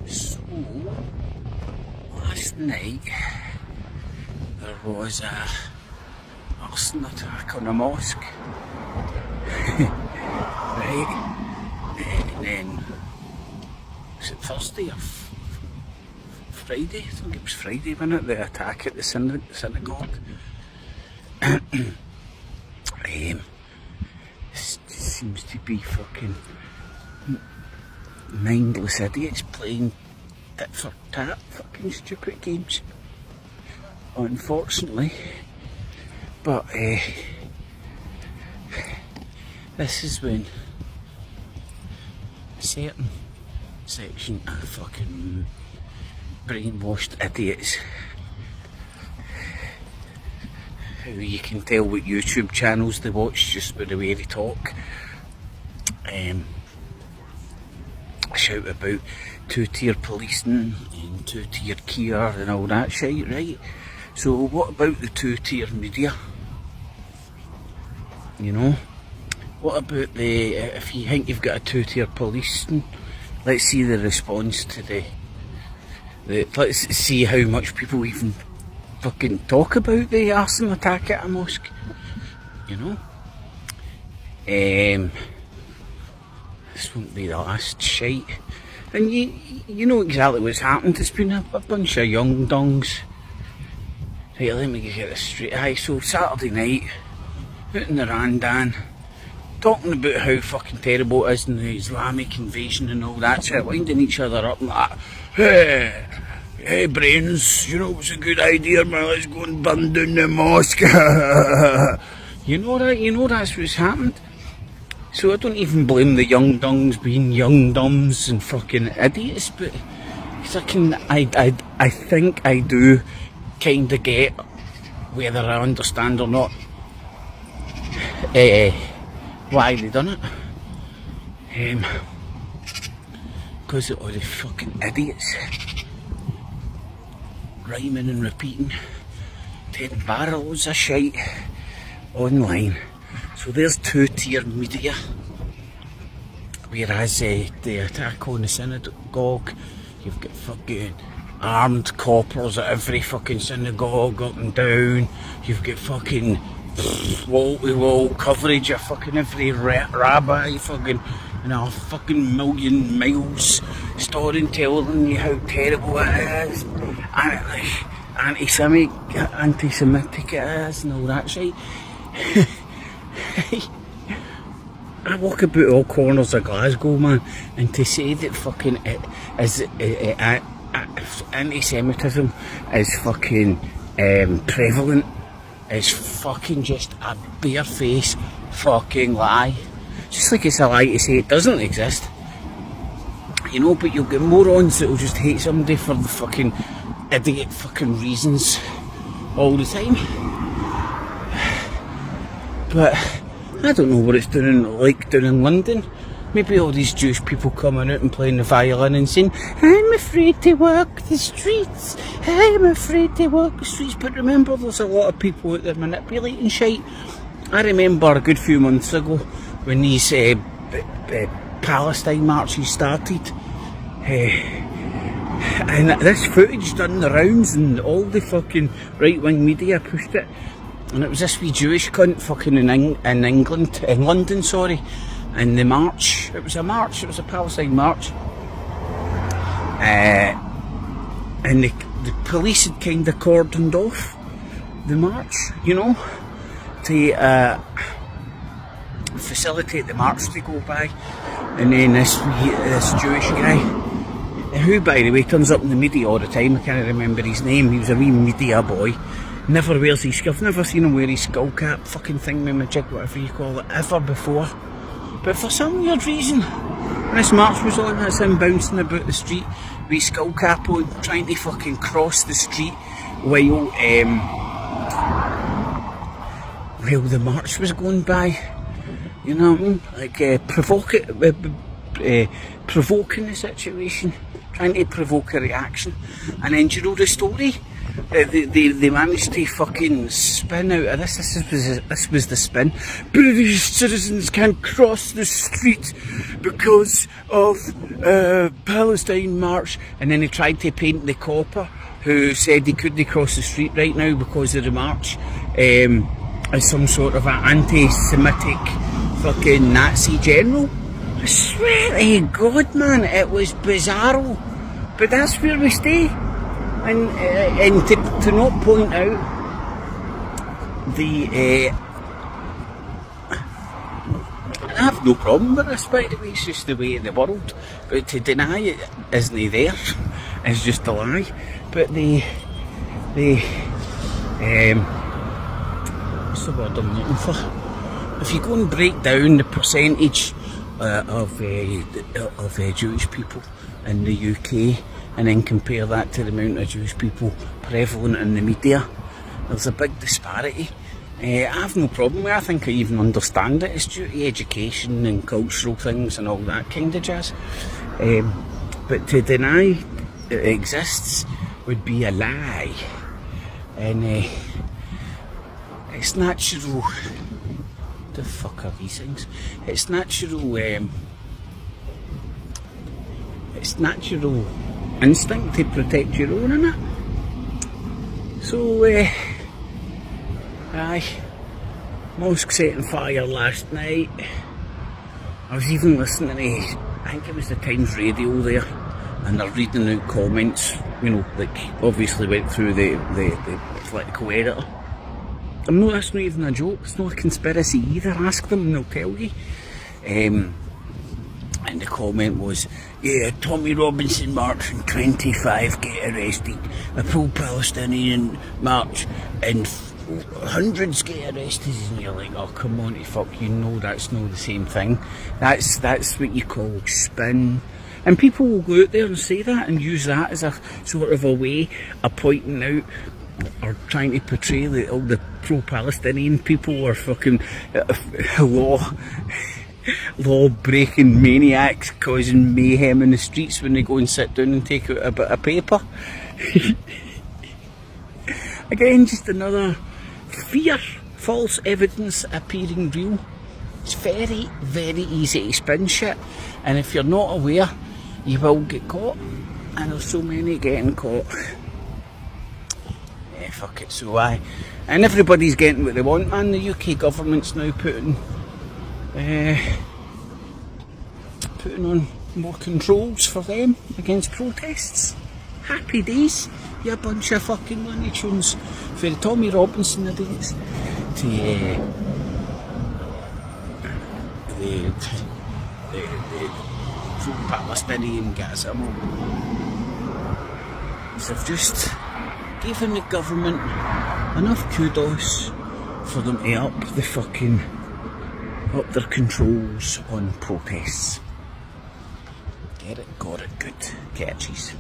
So, last night there was a arson attack on a mosque. Right? And then, was it Thursday or Friday? I think it was Friday, wasn't it? The attack at the synagogue. Seems to be fucking mindless idiots playing tit for tat fucking stupid games, unfortunately. But this is when a certain section of fucking brainwashed idiots, who you can tell what YouTube channels they watch just by the way they talk, shout about two-tier policing and two-tier care and all that shit, right? So what about the two-tier media? You know? What about the, if you think you've got a two-tier policing, let's see the response to the let's see how much people even fucking talk about the arson attack at a mosque. You know? This won't be the last shite. And you know exactly what's happened. It's been a bunch of young dongs. Right, let me get this straight. Aye, so Saturday night, out in the Randan, talking about how fucking terrible it is in the Islamic invasion and all that shit, winding each other up and like, hey brains, you know what's a good idea, man, let's go and burn down the mosque. You know that's what's happened. So I don't even blame the young dungs being young dumbs and fucking idiots, but I think I do kind of get, whether I understand or not, why they done it. Because of all the fucking idiots rhyming and repeating 10 barrels of shite online. So there's two-tier media, whereas the attack on the synagogue, you've got fucking armed coppers at every fucking synagogue up and down. You've got fucking wall-to-wall coverage of fucking every rabbi fucking in a fucking million miles, telling you how terrible it is, and like anti-Semitic it is and all that shit. I walk about all corners of Glasgow, man, and to say that fucking it is anti-Semitism is fucking prevalent is fucking just a bare-faced fucking lie. Just like it's a lie to say it doesn't exist. You know, but you'll get morons that'll just hate somebody for the fucking idiot fucking reasons all the time. But I don't know what it's like down in London. Maybe all these Jewish people coming out and playing the violin and saying, I'm afraid to walk the streets, I'm afraid to walk the streets. But remember, there's a lot of people out there manipulating shite. I remember a good few months ago when these Palestine marches started, and this footage done the rounds and all the fucking right-wing media pushed it. And it was this wee Jewish cunt fucking in London, sorry. And the march, it was a Palestine march. And the police had kind of cordoned off the march, you know, to facilitate the march to go by. And then this Jewish guy, who by the way turns up in the media all the time, I can't remember his name, he was a wee media boy. Never wears his skull. I've never seen him wear his skull cap fucking thing with a jig, whatever you call it, ever before. But for some weird reason, when this march was on, that's him bouncing about the street with his skull cap on, trying to fucking cross the street while the march was going by. You know what I mean? Like provoking the situation, trying to provoke a reaction. And then, do you know the story? they managed to fucking spin out of this. This was the spin. British citizens can't cross the street because of Palestine march. And then he tried to paint the copper who said he couldn't cross the street right now because of the march as some sort of an anti-Semitic fucking Nazi general. I swear to God, man, it was bizarro. But that's where we stay. And to not point out the... I have no problem with this, by the way, it's just the way of the world. But to deny it isn't there is just a lie. But what's the word I'm looking for? If you go and break down the percentage of Jewish people in the UK and then compare that to the amount of Jewish people prevalent in the media, there's a big disparity. I have no problem with it. I think I even understand it. It's due to education and cultural things and all that kind of jazz. But to deny it exists would be a lie. And it's natural. The fuck are these things? It's natural. It's natural instinct to protect your own, innit? So, aye, mosque set on fire last night. I was even listening to, I think it was the Times radio there, and they're reading out comments, you know, like obviously went through the political editor. No, that's not even a joke, it's not a conspiracy either, ask them and they'll tell you. And the comment was, yeah, Tommy Robinson march and 25 get arrested, a pro-Palestinian march and hundreds get arrested, and you're like, oh come on, fuck, you know that's not the same thing. That's what you call spin. And people will go out there and say that and use that as a sort of a way of pointing out or trying to portray that all the pro-Palestinian people are fucking law-breaking maniacs causing mayhem in the streets when they go and sit down and take out a bit of paper. Again, just another fear, false evidence appearing real. It's very, very easy to spin shit, and if you're not aware, you will get caught, and there's so many getting caught. Yeah, fuck it, so aye. And everybody's getting what they want, man. The UK government's now putting on more controls for them against protests. Happy days, you bunch of fucking money tunes. For the Tommy Robinson days to the pro-Palestinian guys. So I've just given the government enough kudos for them to up their controls on protests. Get it, got it, good. Catchies.